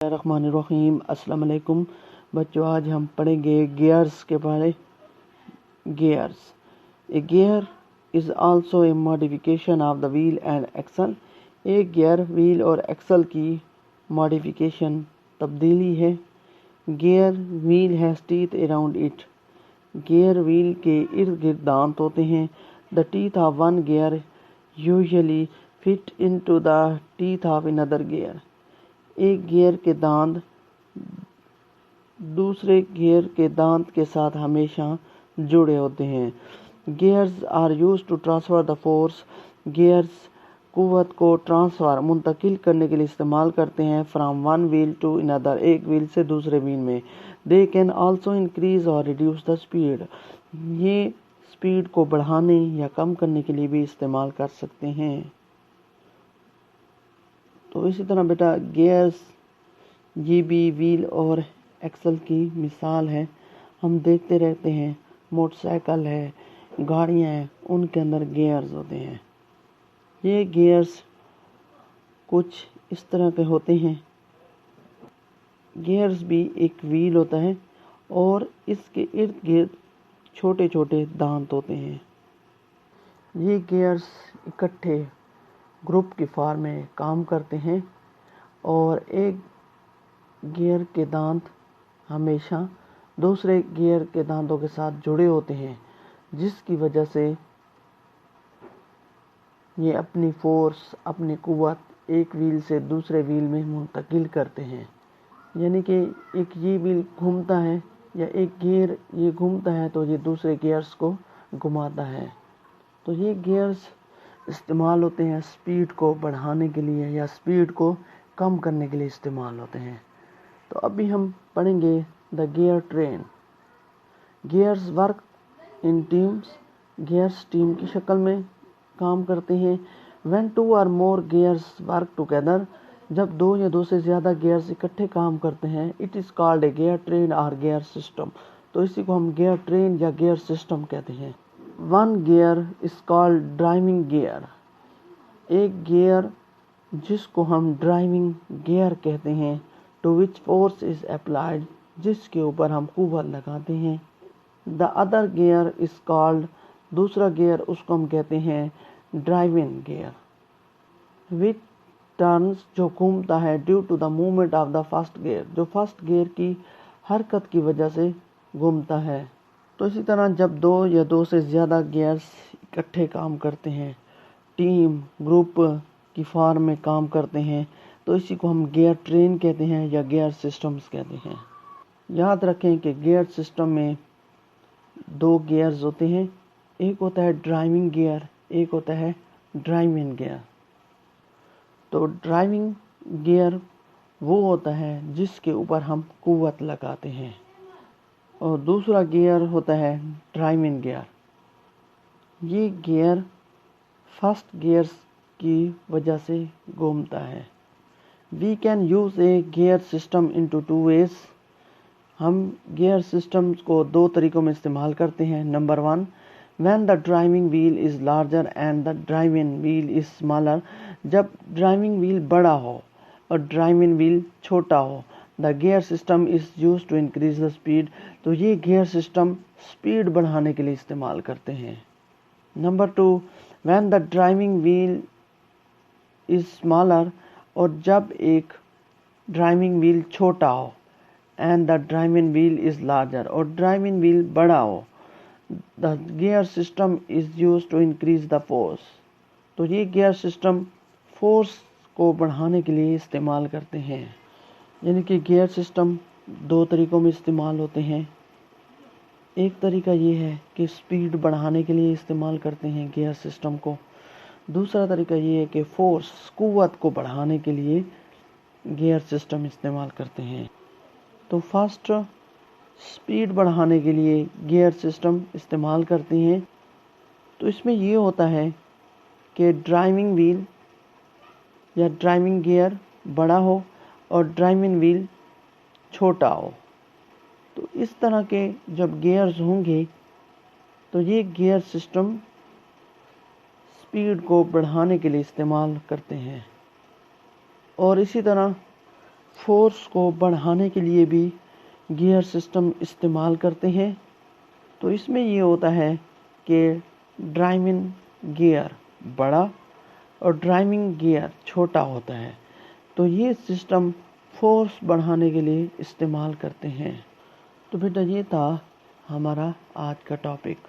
الرحمن الرحیم۔ السلام علیکم بچوں، آج ہم پڑھیں گے گیئرز کے بارے۔ Gears, a gear is also a modification of the wheel and axle. ایک گیئر ویل اور ایکسل کی ماڈیفکیشن تبدیلی ہے۔ Gear wheel has teeth around it. Gear wheel کے ارد گرد دانت ہوتے ہیں۔ The teeth of one gear usually fit into the teeth of another gear. ایک گیئر کے دانت دوسرے گیئر کے دانت کے ساتھ ہمیشہ جڑے ہوتے ہیں۔ Gears are used to transfer the force. Gears قوت کو منتقل کرنے کے لیے استعمال کرتے ہیں from one wheel to another، ایک ویل سے دوسرے ویل میں۔ دے کین آلسو انکریز اور ریڈیوس دا اسپیڈ۔ یہ اسپیڈ کو بڑھانے یا کم کرنے کے لیے بھی استعمال کر سکتے ہیں۔ تو اسی طرح بیٹا گیئرز یہ بھی ویل اور ایکسل کی مثال ہے۔ ہم دیکھتے رہتے ہیں موٹر سائیکل ہے، گاڑیاں ہیں، ان کے اندر گیئرز ہوتے ہیں۔ یہ گیئرز کچھ اس طرح کے ہوتے ہیں۔ گیئرز بھی ایک ویل ہوتا ہے اور اس کے ارد گرد چھوٹے چھوٹے دانت ہوتے ہیں۔ یہ گیئرز اکٹھے گروپ کی فارم میں کام کرتے ہیں اور ایک گیئر کے دانت ہمیشہ دوسرے گیئر کے دانتوں کے ساتھ جڑے ہوتے ہیں، جس کی وجہ سے یہ اپنی فورس، اپنی قوت ایک ویل سے دوسرے ویل میں منتقل کرتے ہیں۔ یعنی کہ ایک یہ ویل گھومتا ہے یا ایک گیئر یہ گھومتا ہے تو یہ دوسرے گیئرز کو گھماتا ہے۔ تو یہ گیئرز استعمال ہوتے ہیں سپیڈ کو بڑھانے کے لیے یا سپیڈ کو کم کرنے کے لیے استعمال ہوتے ہیں۔ تو ابھی ہم پڑھیں گے the gear train. Gears work in teams. Gears team کی شکل میں کام کرتے ہیں۔ when two or more gears work together، جب دو یا دو سے زیادہ گیئرز اکٹھے کام کرتے ہیں، it is called a gear train or gear system، تو اسی کو ہم گیئر ٹرین یا گیئر سسٹم کہتے ہیں۔ one gear is called driving gear۔ ایک گیئر جس کو ہم ڈرائیونگ گیئر کہتے ہیں، to which force is applied، جس کے اوپر ہم قوت لگاتے ہیں۔ the other gear is called، دوسرا گیئر اس کو ہم کہتے ہیں ڈرائیونگ گیئر۔ which turns، جو گھومتا ہے due to the movement of the first gear، جو فرسٹ گیئر کی حرکت کی وجہ سے گھومتا ہے۔ تو اسی طرح جب دو یا دو سے زیادہ گیئرز اکٹھے کام کرتے ہیں، ٹیم گروپ کی فارم میں کام کرتے ہیں، تو اسی کو ہم گیئر ٹرین کہتے ہیں یا گیئر سسٹمز کہتے ہیں۔ یاد رکھیں کہ گیئر سسٹم میں دو گیئرز ہوتے ہیں، ایک ہوتا ہے ڈرائیونگ گیئر، ایک ہوتا ہے ڈرائیونگ گیئر۔ تو ڈرائیونگ گیئر وہ ہوتا ہے جس کے اوپر ہم قوت لگاتے ہیں، اور دوسرا گیئر ہوتا ہے ڈرائیونگ گیئر۔ یہ گیئر فرسٹ گیئر کی وجہ سے گھومتا ہے۔ We can use a gear system into two ways۔ ہم گیئر سسٹم کو دو طریقوں میں استعمال کرتے ہیں۔ Number 1، when the driving wheel is larger and the driving wheel is smaller، جب ڈرائیونگ ویل بڑا ہو اور ڈرائیونگ ویل چھوٹا ہو۔ The gear system is used to increase the speed، تو یہ گیئر سسٹم سپیڈ بڑھانے کے لیے استعمال کرتے ہیں۔ Number 2، when the driving wheel is smaller، اور جب ایک ڈرائیونگ ویل چھوٹا ہو، and the driving wheel is larger، اور ڈرائیونگ ویل بڑا ہو، the gear system is used to increase the force، تو یہ گیئر سسٹم فورس کو بڑھانے کے لیے استعمال کرتے ہیں۔ یعنی کہ گیئر سسٹم دو طریقوں میں استعمال ہوتے ہیں۔ ایک طریقہ یہ ہے کہ سپیڈ بڑھانے کے لیے استعمال کرتے ہیں گیئر سسٹم کو۔ دوسرا طریقہ یہ ہے کہ فورس، قوت کو بڑھانے کے لیے گیئر سسٹم استعمال کرتے ہیں۔ تو فرسٹ، سپیڈ بڑھانے کے لیے گیئر سسٹم استعمال کرتے ہیں۔ تو اس میں یہ ہوتا ہے کہ ڈرائیونگ ویل یا ڈرائیونگ گیئر بڑا ہو اور ڈرائیونگ ویل چھوٹا ہو۔ تو اس طرح کے جب گیئرز ہوں گے تو یہ گیئر سسٹم سپیڈ کو بڑھانے کے لیے استعمال کرتے ہیں۔ اور اسی طرح فورس کو بڑھانے کے لیے بھی گیئر سسٹم استعمال کرتے ہیں. تو اس میں یہ ہوتا ہے کہ ڈرائیونگ گیئر بڑا اور ڈرائیونگ گیئر چھوٹا ہوتا ہے. تو یہ سسٹم فورس بڑھانے کے لیے استعمال کرتے ہیں. تو بیٹا یہ تھا ہمارا آج کا ٹاپک.